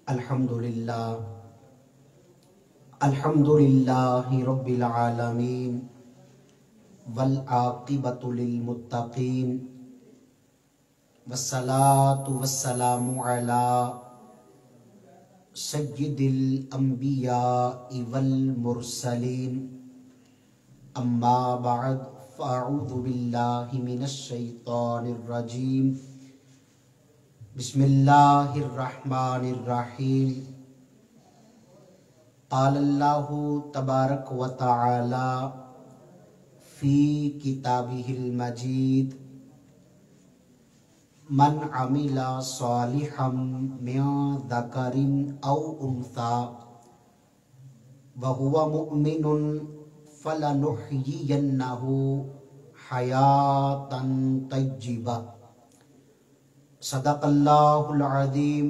الحمدللہ الحمدللہ رب العالمین والعاقبۃ للمتقین والصلاة والسلام علی سید الانبیاء والمرسلین اما بعد فاعوذ باللہ من الشیطان الرجیم بسم اللہ الرحمن الرحیم قال اللہ تبارک و تعالی فی کتابہ المجید من عمل صالحا من ذکر او انثی وہو مؤمن فلنحیینہ حیاتا طیبہ صدق اللہ العظیم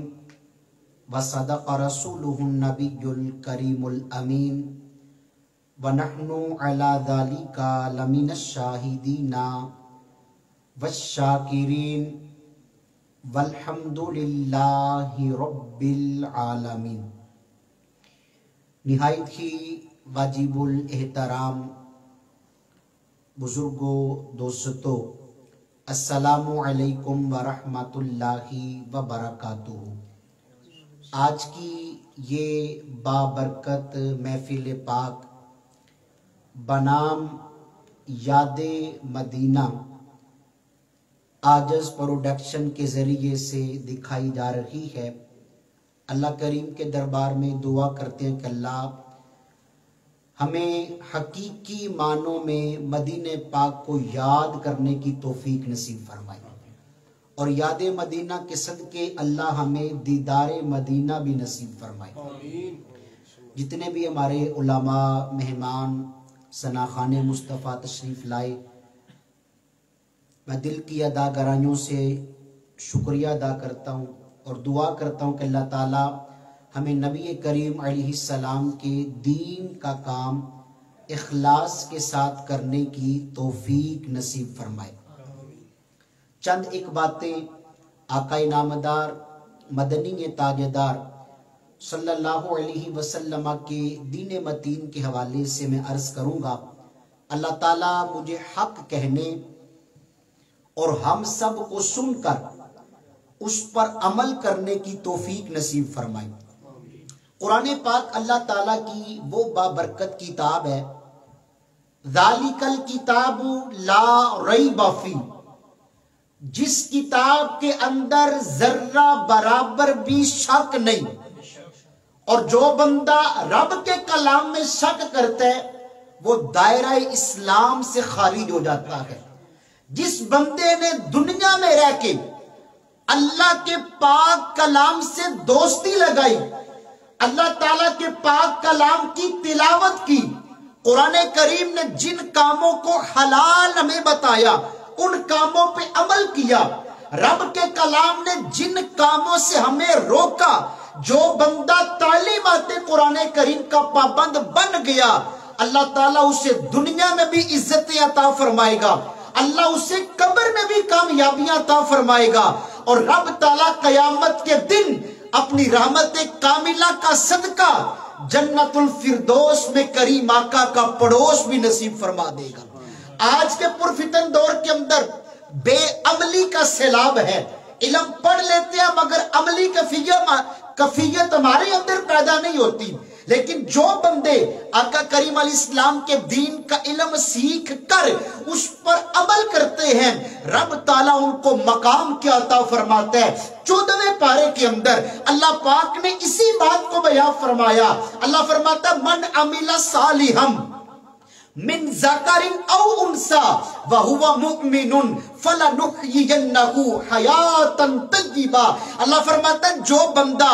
وصدق رسولہ النبی الکریم الامین ونحن علی ذالک لمن الشاہدین والشاکرین والحمد للہ رب العالمین۔ نہایت ہی واجب الاحترام بزرگوں، دوستوں، السلام علیکم ورحمۃ اللہ وبرکاتہ۔ آج کی یہ بابرکت محفل پاک بنام یاد مدینہ آجز پروڈکشن کے ذریعے سے دکھائی جا رہی ہے۔ اللہ کریم کے دربار میں دعا کرتے ہیں کہ اللہ ہمیں حقیقی معنوں میں مدینہ پاک کو یاد کرنے کی توفیق نصیب فرمائے، اور یاد مدینہ کے صدقے اللہ ہمیں دیدار مدینہ بھی نصیب فرمائے۔ جتنے بھی ہمارے علماء، مہمان ثناخان مصطفیٰ تشریف لائے، میں دل کی ادا گرائیوں سے شکریہ ادا کرتا ہوں اور دعا کرتا ہوں کہ اللہ تعالیٰ ہمیں نبی کریم علیہ السلام کے دین کا کام اخلاص کے ساتھ کرنے کی توفیق نصیب فرمائے۔ چند ایک باتیں آقا نامدار مدنی تاجدار صلی اللہ علیہ وسلم کے دین متین کے حوالے سے میں عرض کروں گا۔ اللہ تعالیٰ مجھے حق کہنے اور ہم سب کو سن کر اس پر عمل کرنے کی توفیق نصیب فرمائے۔ قرآن پاک اللہ تعالیٰ کی وہ بابرکت کتاب ہے، ذالک الکتاب لا ریب فیہ، جس کتاب کے اندر ذرہ برابر بھی شک نہیں، اور جو بندہ رب کے کلام میں شک کرتا ہے وہ دائرہ اسلام سے خارج ہو جاتا ہے۔ جس بندے نے دنیا میں رہ کے اللہ کے پاک کلام سے دوستی لگائی، اللہ تعالیٰ کے پاک کلام کی تلاوت کی، قرآن کریم نے جن کاموں کو حلال ہمیں بتایا ان کاموں پہ عمل کیا، رب کے کلام نے جن کاموں سے ہمیں روکا، جو بندہ تعلیمات قرآن کریم کا پابند بن گیا، اللہ تعالیٰ اسے دنیا میں بھی عزت عطا فرمائے گا، اللہ اسے قبر میں بھی کامیابیاں عطا فرمائے گا، اور رب تعالیٰ قیامت کے دن اپنی رحمت کاملہ کا صدقہ جنت الفردوس میں کریم آقا کا پڑوس بھی نصیب فرما دے گا۔ آج کے پرفتن دور کے اندر بے عملی کا سیلاب ہے، علم پڑھ لیتے ہیں مگر عملی کفیت ہمارے اندر پیدا نہیں ہوتی۔ لیکن جو بندے آقا کریم علیہ السلام کے دین کا علم سیکھ کر اس پر عمل کرتے ہیں، رب تعالیٰ ان کو مقام کیا عطا فرماتا ہے۔ 14ویں پارے کے اندر اللہ پاک نے اسی بات کو بیان فرمایا۔ اللہ فرماتا ہے من عمل صالحا من ذکر او انثی وہو مؤمن فلنحیینہ حیاتا طیبہ۔ اللہ فرماتا ہے جو بندہ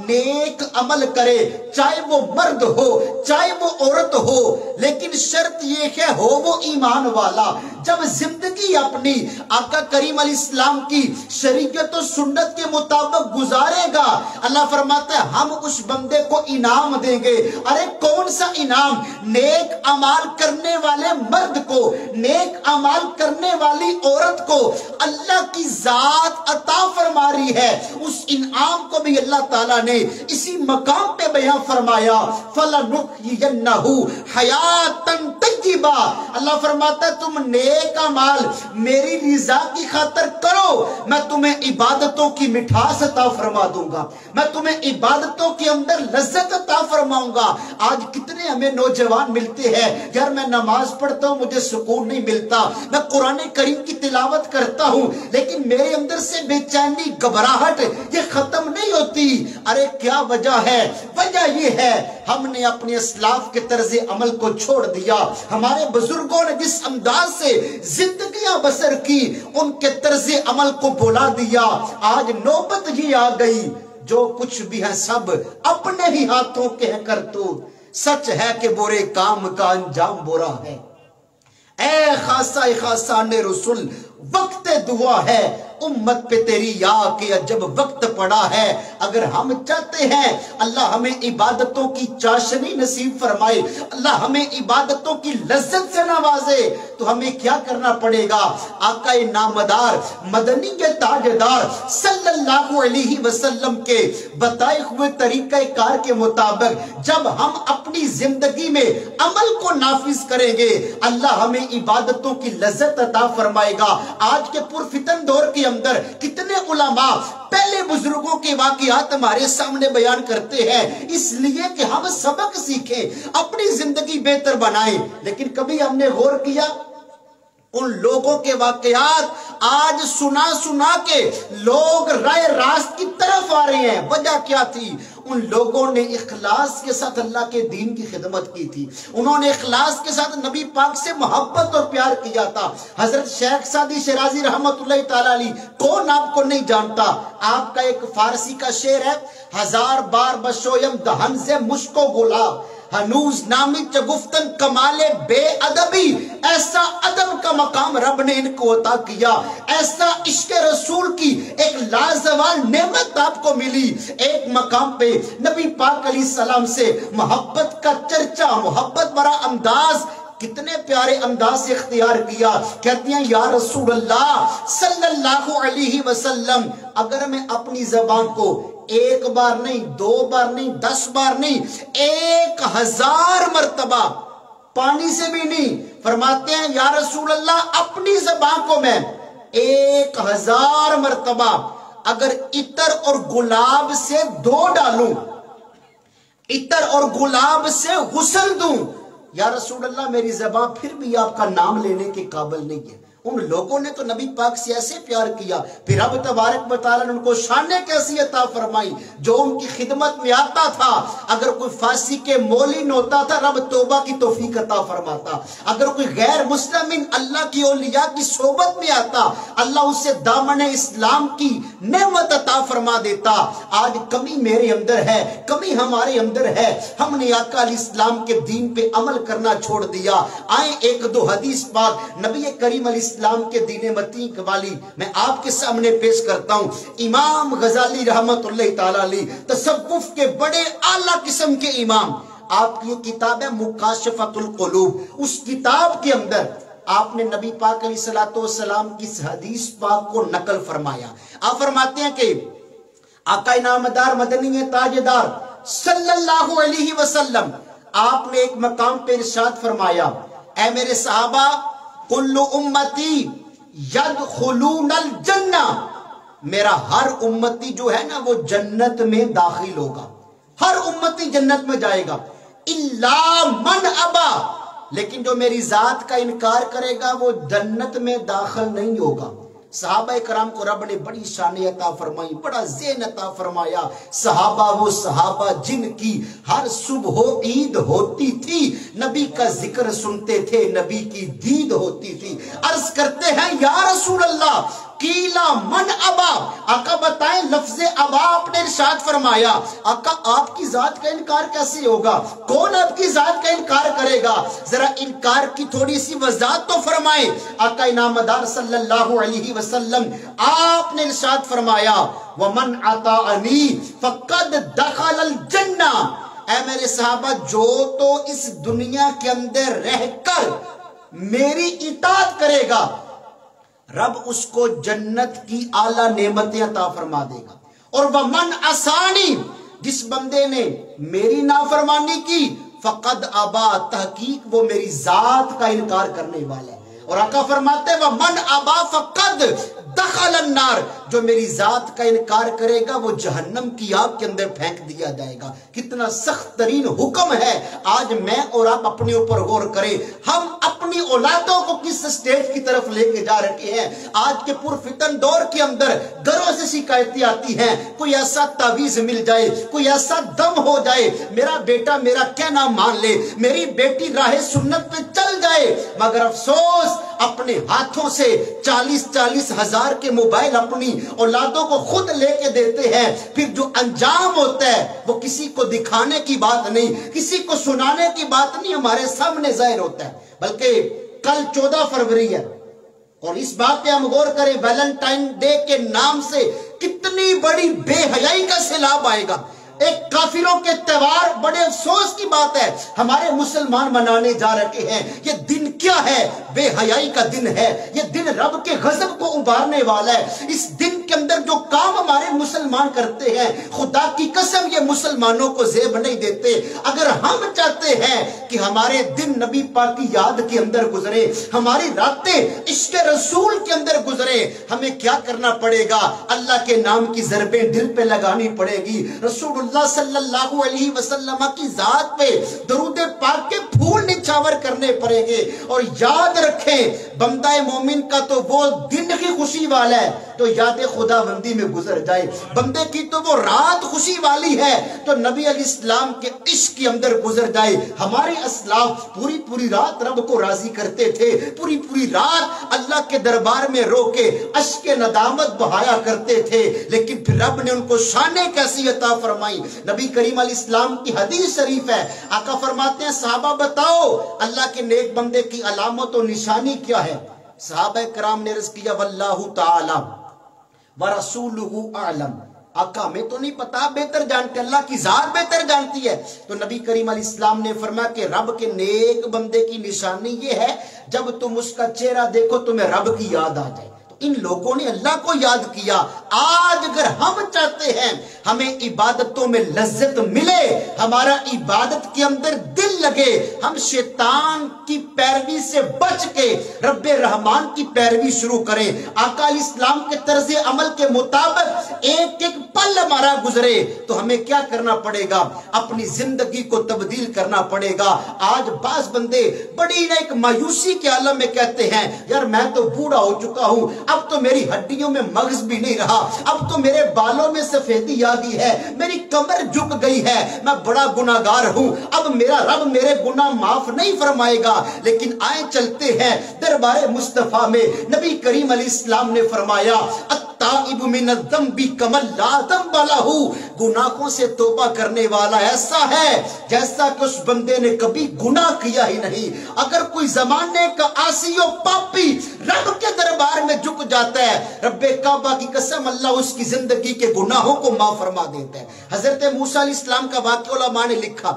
نیک عمل کرے، چاہے وہ مرد ہو چاہے وہ عورت ہو، لیکن شرط یہ ہے ہو وہ ایمان والا، جب زندگی اپنی آقا کریم علیہ السلام کی شریعت و سنت کے مطابق گزارے گا، اللہ فرماتا ہے ہم اس بندے کو انعام دیں گے. ارے کون سا انعام؟ نیک اعمال کرنے والے مرد کو، نیک اعمال کرنے والی عورت کو اللہ کی ذات عطا فرما رہی ہے. اس انعام کو بھی اللہ تعالیٰ نے اسی مقام پہ بیان فرمایا فَلَنُحْيِيَنَّهُ حَيَاتًا طَيِّبَةً. اللہ فرماتا ہے تم نیک اعمال میری رضا کی خاطر کرو، میں تمہیں عبادتوں کی مٹھاس عطا فرما دوں گا، میں تمہیں عبادتوں کے اندر لذت عطا فرماؤں گا. آج کتنے ہمیں نوجوان ملتے ہیں، یار میں نماز پڑھتا ہوں مجھے سکون نہیں ملتا، میں قرآن کریم کی تلاوت کرتا ہوں لیکن میرے اندر سے بے چینی گھبراہٹ یہ ختم نہیں ہوتی. ارے کیا وجہ ہے؟ وجہ یہ ہے ہم نے اپنے اسلاف کے طرز عمل کو چھوڑ دیا. ہمارے بزرگوں نے جس انداز سے زندگیاں بسر کی ان کے طرز عمل کو بھلا دیا. آج نوبت یہ آ گئی جو کچھ بھی ہے سب اپنے ہی ہاتھوں کے ہیں کرتوت. سچ ہے کہ برے کام کا انجام برا ہے. اے خاصان رسول وقت دعا ہے امت پہ تیری یا کہ جب وقت پڑا ہے. اگر ہم چاہتے ہیں اللہ ہمیں عبادتوں کی چاشنی نصیب فرمائے، اللہ ہمیں عبادتوں کی لذت سے نوازے، تو ہمیں کیا کرنا پڑے گا؟ آقا نامدار مدنی کے تاجدار صلی اللہ علیہ وسلم کے بتائے ہوئے طریقہ کار کے مطابق جب ہم اپنی زندگی میں عمل کو نافذ کریں گے اللہ ہمیں عبادتوں کی لذت عطا فرمائے گا. آج کے پرفتن دور کے اندر کتنے علماء پہلے بزرگوں کے واقعات ہمارے سامنے بیان کرتے ہیں اس لیے کہ ہم سبق سیکھیں، اپنی زندگی بہتر بنائیں. لیکن کبھی ہم نے غور کیا ان لوگوں کے واقعات آج سنا کے لوگ رائے راست کی طرف آ رہے ہیں. وجہ کیا تھی؟ ان لوگوں نے اخلاص کے ساتھ اللہ کے دین کی خدمت کی تھی، انہوں نے اخلاص کے ساتھ نبی پاک سے محبت اور پیار کیا تھا. حضرت شیخ سعدی شیرازی رحمت اللہ تعالیٰ علیہ کون آپ کو نہیں جانتا؟ آپ کا ایک فارسی کا شعر ہے، ہزار بار بشویم دہن سے مشکو گلاب ہنوز نامی چگفتن کمال بے ادبی. ایسا ادب کا مقام رب نے ان کو عطا کیا، ایسا عشق رسول کی ایک لازوال نعمت آپ کو ملی. ایک مقام پہ نبی پاک علیہ السلام سے محبت کا چرچا، محبت بھرا انداز کتنے پیارے انداز سے اختیار کیا. کہتی ہیں یا رسول اللہ صلی اللہ علیہ وسلم اگر میں اپنی زبان کو ایک بار نہیں، دو بار نہیں، 10 بار نہیں، 1000 مرتبہ پانی سے بھی نہیں، فرماتے ہیں یا رسول اللہ اپنی زبان کو میں 1000 مرتبہ اگر عطر اور گلاب سے دھو ڈالوں، عطر اور گلاب سے غسل دوں، یا رسول اللہ میری زبان پھر بھی آپ کا نام لینے کے قابل نہیں ہے. ان لوگوں نے تو نبی پاک سے ایسے پیار کیا، پھر رب تبارک و تعالیٰ نے ان کو شانیں کیسی عطا فرمائی. جو ان کی خدمت میں آتا تھا اگر کوئی فارسی کے مولین ہوتا تھا رب توبہ کی توفیق عطا فرماتا. اگر کوئی غیر مسلم اللہ کی اولیاء کی صحبت میں آتا اللہ اسے دامن اسلام کی نعمت عطا فرما دیتا. آج کمی میرے اندر ہے، کمی ہمارے اندر ہے، ہم نے آقا علیہ السلام کے دین پہ عمل کرنا چھوڑ دیا. آئیں ایک دو حدیث پاک نبی کریم علیہ اسلام کے دین متین والی میں آپ کے سامنے پیش کرتا ہوں. امام غزالی رحمت اللہ تعالیٰ علیہ تصوف کے بڑے اعلیٰ قسم کے امام، آپ کی کتاب ہے مکاشفۃ القلوب، اس کتاب کے اندر آپ نے نبی پاک علیہ السلام کی حدیث پاک کو نقل فرمایا. آپ فرماتے ہیں کہ آقا نامدار مدنی تاجدار صلی اللہ علیہ وسلم آپ نے ایک مقام پہ ارشاد فرمایا اے میرے صحابہ کل امتی یدخلون الجنہ، میرا ہر امتی جو ہے نا وہ جنت میں داخل ہوگا، ہر امتی جنت میں جائے گا، الا من ابا، لیکن جو میری ذات کا انکار کرے گا وہ جنت میں داخل نہیں ہوگا. صحابہ کرام کو رب نے بڑی شان عطا فرمائی، بڑا ذہن عطا فرمایا. صحابہ وہ صحابہ جن کی ہر صبح عید ہوتی تھی، نبی کا ذکر سنتے تھے، نبی کی دید ہوتی تھی. عرض کرتے ہیں یا رسول اللہ قیلا من ابا، آقا بتائیں لفظ ابا آپ نے ارشاد فرمایا، آقا آپ کی ذات کا انکار کیسے ہوگا؟ کون آپ کی ذات کا انکار کرے گا؟ ذرا انکار کی تھوڑی سی وضاحت تو فرمائیں۔ آقا انعامدار صلی اللہ علیہ وسلم آپ نے ارشاد فرمایا وَمَنْ عَطَاءَنِي فَقَدْ دَخَلَ الْجَنَّةِ، اے میرے صحابہ جو تو اس دنیا کے اندر رہ کر میری اطاعت کرے گا، رب اس کو جنت کی اعلیٰ نعمتیں عطا فرما دے گا۔ اور وَمَنْ عَصَانِي، جس بندے نے میری نافرمانی کی، فقد ابا، تحقیق وہ میری ذات کا انکار کرنے والا ہے۔ اور آقا فرماتے ہیں وَمَنْ أَبَى فَقَدْ دَخَلَ النَّارِ، جو میری ذات کا انکار کرے گا وہ جہنم کی آگ کے اندر پھینک دیا جائے گا۔ کتنا سخت ترین حکم ہے۔ آج میں اور آپ اپنے اوپر غور کریں، ہم اپنی اولادوں کو کس سٹیج کی طرف لے کے جا رکھے ہیں۔ آج کے پرفتن دور کے اندر گھروں سے شکایتیں آتی ہیں، کوئی ایسا تعویذ مل جائے، کوئی ایسا دم ہو جائے، میرا بیٹا میرا کہنا مان لے، میری بیٹی راہ سنت پہ چل جائے، مگر افسوس اپنے ہاتھوں سے 40-40 ہزار کے موبائل اپنی اولادوں کو خود لے کے دیتے ہیں۔ پھر جو انجام ہوتا ہے وہ کسی کو دکھانے کی بات نہیں، کسی کو سنانے کی بات نہیں، ہمارے سامنے ظاہر ہوتا ہے۔ بلکہ کل 14 فروری ہے اور اس بات پہ ہم غور کریں، ویلنٹائن ڈے کے نام سے کتنی بڑی بے حیائی کا سیلاب آئے گا۔ ایک کافروں کے تہوار، بڑے افسوس کی بات ہے ہمارے مسلمان منانے جا رکھے ہیں۔ یہ دن کیا ہے؟ بے حیائی کا دن ہے۔ یہ دن رب کے غضب کو ابارنے والا ہے۔ اس دن کے اندر جو کام ہمارے مسلمان کرتے ہیں، خدا کی قسم یہ مسلمانوں کو زیب نہیں دیتے۔ اگر ہم چاہتے ہیں کہ ہمارے دن نبی پاک کی یاد کے اندر گزرے، ہماری راتیں عشق رسول کے اندر گزرے، ہمیں کیا کرنا پڑے گا؟ اللہ کے نام کی ضربیں دل پہ لگانی پڑے گی، رسول اللہ صلی اللہ علیہ وسلم کی ذات پہ درود پاک کے پھول نچھاور کرنے پڑیں گے۔ اور یاد رکھیں بندہ مومن کا تو وہ دن کی خوشی والا ہے تو یاد خدا بندی میں گزر جائے، بندے کی تو وہ رات خوشی والی ہے تو نبی علیہ السلام کے عشق کے اندر گزر جائے۔ ہمارے اسلاف پوری رات رب کو راضی کرتے تھے، پوری رات اللہ کے دربار میں رو کے اشک ندامت بہایا کرتے تھے، لیکن پھر رب نے ان کو شانیں کیسی عطا فرمائی۔ نبی کریم علیہ السلام کی حدیث شریف ہے، آقا فرماتے ہیں صحابہ بتاؤ اللہ کے نیک بندے کی علامت و نشانی کیا ہے؟ صحابہ کرام نے عرض کیا واللہ تعالی ورسولہ اعلم، آقا ہمیں تو نہیں پتا، بہتر جانتے، اللہ کی ذات بہتر جانتی ہے۔ تو نبی کریم علیہ السلام نے فرمایا کہ رب کے نیک بندے کی نشانی یہ ہے جب تم اس کا چہرہ دیکھو تمہیں رب کی یاد آ جائے۔ ان لوگوں نے اللہ کو یاد کیا۔ آج اگر ہم چاہتے ہیں ہمیں عبادتوں میں لذت ملے، ہمارا عبادت کے اندر دل لگے، ہم شیطان کی پیروی سے بچ کے رب رحمان کی پیروی شروع کریں، آقا علیہ السلام کے طرز عمل کے مطابق ایک ایک پل ہمارا گزرے، تو ہمیں کیا کرنا پڑے گا؟ اپنی زندگی کو تبدیل کرنا پڑے گا۔ آج بعض بندے بڑی ایک مایوسی کے عالم میں کہتے ہیں یار میں تو بوڑھا ہو چکا ہوں، اب تو میری ہڈیوں میں مغز بھی نہیں رہا، اب تو میرے بالوں میں سفیدی آ گئی ہے، میری کمر جھک گئی ہے، میں بڑا گناہگار ہوں، اب میرا رب میرے گناہ معاف نہیں فرمائے گا۔ لیکن آئیں چلتے ہیں دربار مصطفیٰ میں، نبی کریم علیہ السلام نے فرمایا التائب من الذنب کمن لا ذنب لہ، گناہوں سے توبہ کرنے والا ایسا ہے جیسا کہ اس بندے نے کبھی گناہ کیا ہی نہیں۔ اگر کوئی زمانے کا عاصی و پاپی رب کے دربار میں جھک جاتا ہے، رب کعبہ کی قسم اللہ اس کی زندگی کے گناہوں کو معاف فرما دیتا ہے۔ حضرت موسیٰ علیہ السلام کا واقعہ علماء نے لکھا،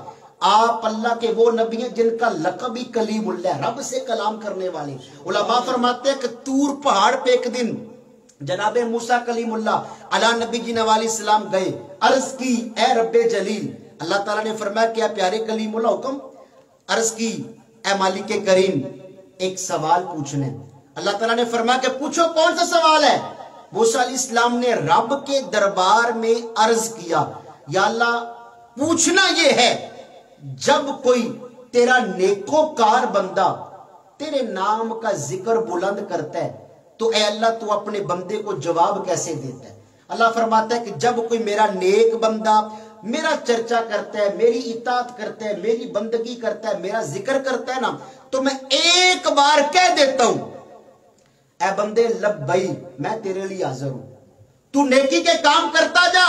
آپ اللہ کے وہ نبی ہیں جن کا لقب ہی کلیم اللہ، رب سے کلام کرنے والے۔ علماء فرماتے ہیں کہ طور پہاڑ پہ ایک دن جناب موسیٰ کلیم اللہ علی نبی جی علیہ السلام گئے، عرض کی اے رب جلیل، اللہ تعالیٰ نے فرمایا کیا پیارے کلیم اللہ حکم؟ عرض کی اے مالک کریم ایک سوال پوچھنے۔ اللہ تعالیٰ نے فرمایا کہ پوچھو کون سا سوال ہے؟ موسیٰ علیہ السلام نے رب کے دربار میں عرض کیا یا اللہ پوچھنا یہ ہے جب کوئی تیرا نیکوکار بندہ تیرے نام کا ذکر بلند کرتا ہے تو اے اللہ تو اپنے بندے کو جواب کیسے دیتا ہے؟ اللہ فرماتا ہے کہ جب کوئی میرا نیک بندہ میرا چرچا کرتا ہے، میری اطاعت کرتا ہے، میری بندگی کرتا ہے، میرا ذکر کرتا ہے نا، تو میں ایک بار کہہ دیتا ہوں اے بندے لبئی میں تیرے لیے حاضر ہوں، تو نیکی کے کام کرتا جا،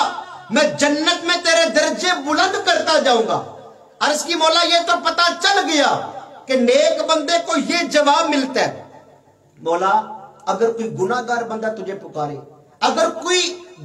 میں جنت میں تیرے درجے بلند کرتا جاؤں گا۔ عرض کی مولا یہ تو پتا چل گیا کہ نیک بندے کو یہ جواب ملتا ہے، مولا اگر کوئی گناہگار بندہ تجھے پکارے، اگر کوئی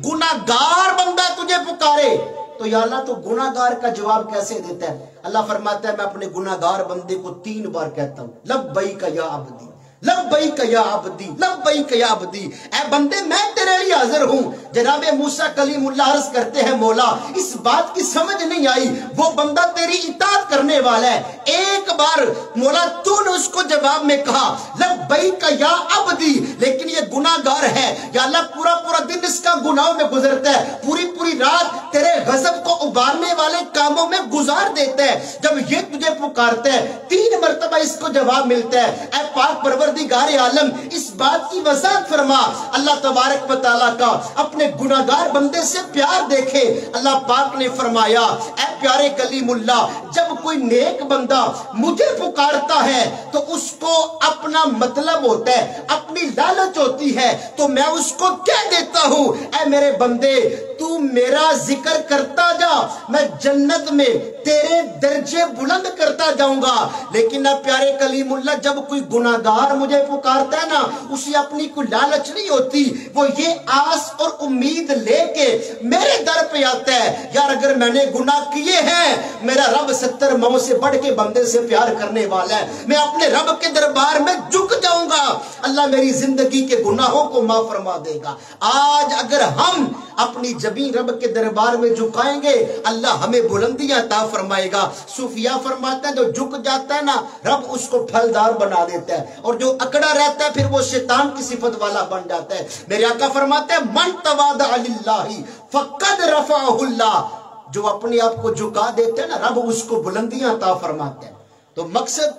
گناہگار بندہ تجھے پکارے تو یا اللہ تو گناہگار کا جواب کیسے دیتا ہے؟ اللہ فرماتا ہے میں اپنے گناہگار بندے کو 3 بار کہتا ہوں لبیک یا عبدی، لبیک یا عبدی، لبیک یا عبدی، اے بندے میں تیرے لیے حاضر ہوں۔ جناب موسیٰ کلیم اللہ عرض کرتے ہیں مولا اس بات کی سمجھ نہیں آئی، وہ بندہ تیری اطاعت کرنے والا ہے، ایک بار مولا تو نے اس کو جواب میں کہا لبیک یا عبدی، لیکن یہ گناہگار ہے یا اللہ پورا پورا دن اس کا گناہوں میں گزرتا ہے، پوری پوری رات تیرے غضب کو ابارنے والے کاموں میں گزار دیتا ہے، جب یہ تجھے پکارتا ہے 3 مرتبہ اس کو جواب ملتا ہے، اے پاک پروردگار عالم اس بات کی وضاحت فرما۔ اللہ تبارک و تعالیٰ کا اپنے گناہگار بندے سے پیار دیکھے، اللہ پاک نے فرمایا اے پیارے کلیم اللہ جب کوئی نیک بندہ مجھے پکارتا ہے تو اس کو اپنا مطلب ہوتا ہے، اپنی لالچ ہوتی ہے، تو میں اس کو کہہ دیتا ہوں اے میرے بندے تو میرا ذکر کرتا جا، میں جنت میں تیرے درجے بلند کرتا جاؤں گا۔ لیکن اب پیارے کلیم اللہ جب کوئی گناہگار مجھے پکارتا ہے نا، اسے اپنی کوئی لالچ نہیں ہوتی، وہ یہ آس اور امید لے کے میرے در پہ آتا ہے یار اگر میں نے گناہ کیے ہیں میرا رب 70 ماؤں سے بڑھ کے بندے سے پیار کرنے والا ہے، میں اپنے رب کے دربار میں جھک جاؤں گا، اللہ میری زندگی کے گناہوں کو معاف فرما دے گا۔ آج اگر ہم اپنی جبین رب کے دربار میں جھکائیں گے اللہ ہمیں بلندیاں عطا فرمائے گا۔ صوفیاء فرماتے ہیں جو جھک جاتا ہے نا رب اس کو پھلدار بنا دیتا ہے، اور جو اکڑا رہتا ہے پھر وہ شیطان کی صفت والا بن جاتا ہے۔ میرے آقا فرماتے ہیں من تواضع للہ فقد رفعہ اللہ، جو اپنے آپ کو جھکا دیتے ہیں نا رب اس کو بلندیاں عطا فرماتے ہیں۔ تو مقصد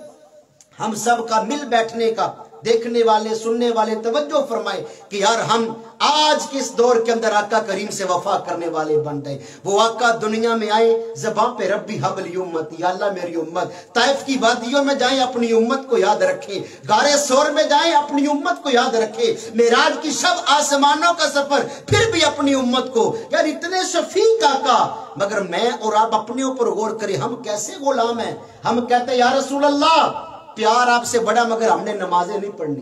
ہم سب کا مل بیٹھنے کا، دیکھنے والے سننے والے توجہ فرمائے کہ یار ہم آج کس دور کے اندر آقا کریم سے وفا کرنے والے بن گئے۔ وہ آقا دنیا میں آئے زبان پہ ربی حبلی امت، یا اللہ میری امت، طائف کی وادیوں میں جائیں اپنی امت کو یاد رکھیں، غار ثور میں جائیں اپنی امت کو یاد رکھیں، معراج کی شب آسمانوں کا سفر پھر بھی اپنی امت کو، یار اتنے شفیق آقا، مگر میں اور آپ اپنے اوپر غور کریں ہم کیسے غلام ہیں۔ ہم کہتے ہیں یا رسول اللہ پیار آپ سے بڑا مگر ہم نے نمازیں نہیں پڑھنی،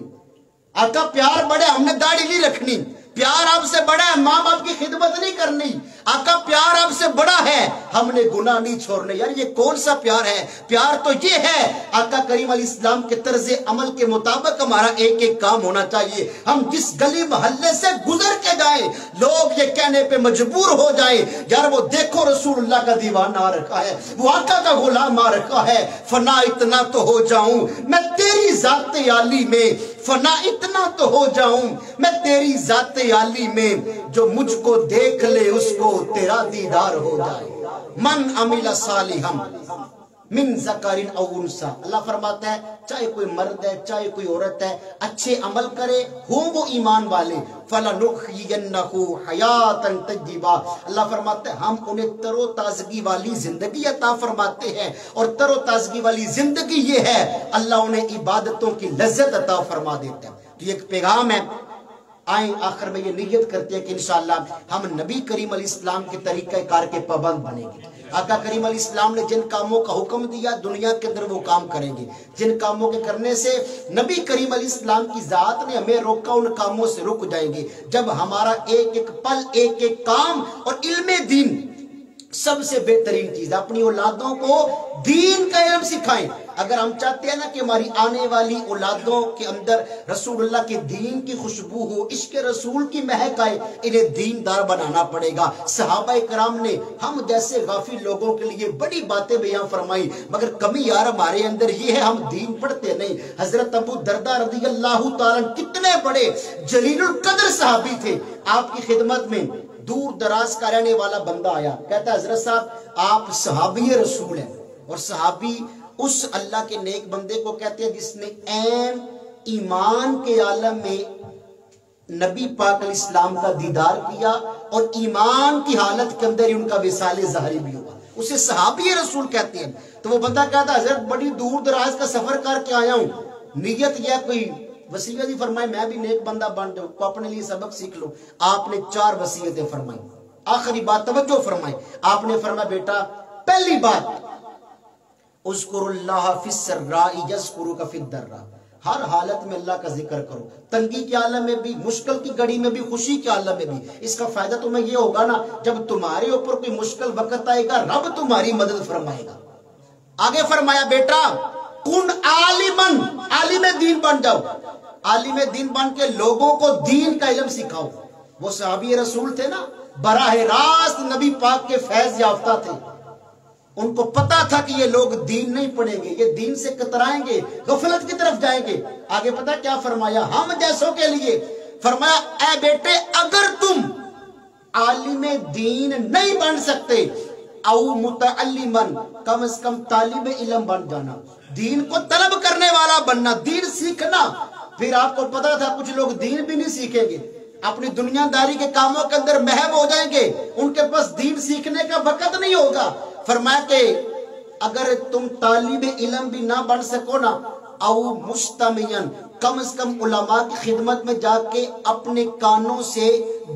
آقا پیار بڑے ہم نے داڑھی نہیں رکھنی، پیار آپ سے بڑا ہے ماں باپ کی خدمت نہیں کرنی، آقا پیار آپ سے بڑا ہے ہم نے گناہ نہیں چھوڑنے۔ یار یہ کون سا پیار ہے؟ پیار تو یہ ہے آقا کریم علیہ السلام کے طرز عمل کے مطابق ہمارا ایک ایک کام ہونا چاہیے۔ ہم جس گلی محلے سے گزر کے جائیں لوگ یہ کہنے پہ مجبور ہو جائیں یار وہ دیکھو رسول اللہ کا دیوانہ آ رکھا ہے، وہ آقا کا غلام آ رکھا ہے، فنا اتنا تو ہو جاؤں میں تیری ذات عالی میں، فنا اتنا تو ہو جاؤں میں تیری ذات عالی میں، جو مجھ کو دیکھ لے اس کو تیرا دیدار ہو جائے۔ من عمل صالحا من ذکر او انثی، اللہ فرماتا ہے چاہے کوئی مرد ہے چاہے کوئی عورت ہے اچھے عمل کرے ہوں وہ ایمان والے، فَلَنُحْيِيَنَّهُ حَيَاتًا طَيِّبَةً، اللہ فرماتا ہے ہم انہیں تر و تازگی والی زندگی عطا فرماتے ہیں، اور تر و تازگی والی زندگی یہ ہے اللہ انہیں عبادتوں کی لذت عطا فرما دیتا ہے۔ تو یہ ایک پیغام ہے، آئیں آخر میں یہ نیت کرتے ہیں کہ انشاءاللہ ہم نبی کریم علیہ السلام کے طریقہ کار کے پابند بنیں گے۔ آقا کریم علیہ السلام نے جن کاموں کا حکم دیا دنیا کے اندر وہ کام کریں گے، جن کاموں کے کرنے سے نبی کریم علیہ السلام کی ذات نے ہمیں روکا ان کاموں سے رک جائیں گے۔ جب ہمارا ایک ایک پل ایک ایک کام اور علم دین سب سے بہترین چیز اپنی اولادوں کو دین کا علم سکھائیں۔ اگر ہم چاہتے ہیں نا کہ ہماری آنے والی اولادوں کے اندر رسول اللہ کے دین کی خوشبو ہو، عشق رسول کی مہک آئے، انہیں دیندار بنانا پڑے گا۔ صحابہ کرام نے ہم جیسے غافل لوگوں کے لیے بڑی باتیں بیان فرمائی، مگر کمی یار ہمارے اندر یہ ہے ہم دین پڑھتے نہیں۔ حضرت ابو دردہ رضی اللہ تعالیٰ کتنے بڑے جلیل القدر صحابی تھے، آپ کی خدمت میں دور دراز کا رہنے والا بندہ آیا، کہتا ہے حضرت صاحب آپ صحابی رسول ہیں، اور صحابی اس اللہ کے نیک بندے کو کہتے ہیں جس نے عین ایمان کے عالم میں نبی پاک علیہ السلام کا دیدار کیا اور ایمان کی حالت کے اندر ہی ان کا وصال ظاہری بھی ہوا، اسے صحابی رسول کہتے ہیں۔ تو وہ بندہ کہتا ہے حضرت بڑی دور دراز کا سفر کر کے آیا ہوں، نیت یہ کوئی وصیت ہی فرمائے میں بھی نیک بندہ بن جاؤں، کو اپنے لیے سبق سیکھ لو. آپ نے 4 وصیتیں فرمائی. آخری بات توجہ فرمائے، آپ نے فرمایا بیٹا پہلی بات اذکر اللہ فی السراء یذکرک فی الضراء، ہر حالت میں اللہ کا ذکر کرو، تنگی کے عالم میں بھی، مشکل کی گھڑی میں بھی، خوشی کے عالم میں بھی. اس کا فائدہ تمہیں یہ ہوگا نا، جب تمہارے اوپر کوئی مشکل وقت آئے گا رب تمہاری مدد فرمائے گا. آگے فرمایا بیٹا کن عالمن، عالم دین بن جاؤ، عالم دین بن کے لوگوں کو دین کا علم سکھاؤ. وہ صحابی رسول تھے نا، براہ راست نبی پاک کے فیض یافتہ تھے. ان کو پتا تھا کہ یہ لوگ دین نہیں پڑھیں گے، یہ دین سے کترائیں گے، غفلت کی طرف جائیں گے. آگے پتا کیا فرمایا ہم جیسوں کے لیے؟ فرمایا اے بیٹے اگر تم عالم دین نہیں بن سکتے او متعلمن، کم از کم طالب علم بن جانا، دین کو طلب کرنے والا بننا، دین سیکھنا. پھر آپ کو پتا تھا کچھ لوگ دین بھی نہیں سیکھیں گے، اپنی دنیا داری کے کاموں کے اندر محو ہو جائیں گے، ان کے پاس دین سیکھنے کا وقت نہیں ہوگا. فرمایا کہ اگر تم طالب علم بھی نہ بن سکو نا، او مستمعین، کم از کم علماء کی خدمت میں جا کے اپنے کانوں سے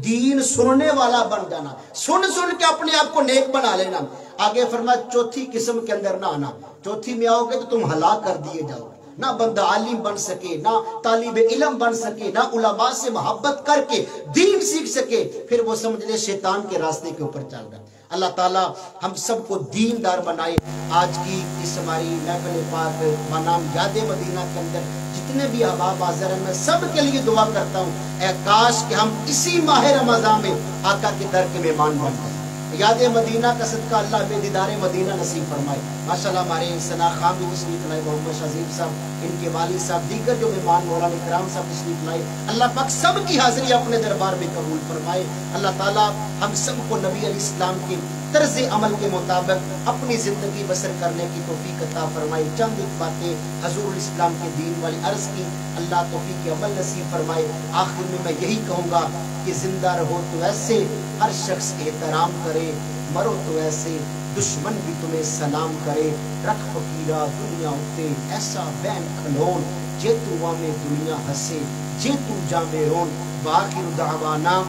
دین سننے والا بن جانا، سن سن کے اپنے آپ کو نیک بنا لینا. آگے فرمایا چوتھی قسم کے اندر نہ آنا، چوتھی میں آؤ گے تو تم ہلاک کر دیے جاؤ. نہ بندہ عالم بن سکے، نہ طالب علم بن سکے، نہ علماء سے محبت کر کے دین سیکھ سکے، پھر وہ سمجھ لے شیطان کے راستے کے اوپر چل رہا. اللہ تعالیٰ ہم سب کو دیندار بنائے. آج کی اس ہماری محفل پاک بنام یاد مدینہ کے اندر جتنے بھی احباب حاضر ہیں، میں سب کے لیے دعا کرتا ہوں اے کاش کہ ہم اسی ماہ رمضان میں آقا کے در کے مہمان بن جائیں. یاد مدینہ کا صدقہ اللہ بے دیدار مدینہ نصیب فرمائے. ماشاءاللہ ہمارے ثنا خان بھی تشریف لائے، محمد شہزیب صاحب، ان کے والد صاحب، دیگر جو مہمان مولانا کرام صاحب تشریف لائے. اللہ پاک سب کی حاضری اپنے دربار میں قبول فرمائے. اللہ تعالیٰ ہم سب کو نبی علیہ السلام کے طرز عمل کے مطابق اپنی زندگی بسر کرنے کی توفیق عطا فرمائے. چند ایک باتیں حضور الاسلام کے دین والی عرض کی، اللہ توفیق عمل نصیب فرمائے. آخر میں یہی کہوں گا کہ زندہ رہو تو ایسے ہر شخص احترام کرے، مرو تو ایسے دشمن بھی تمہیں سلام کرے. رکھ فقیرہ دنیا ہوتے ایسا بین کھلون، جے تو میں دنیا ہسے، جے تو جامے رون. وآخر دعوانا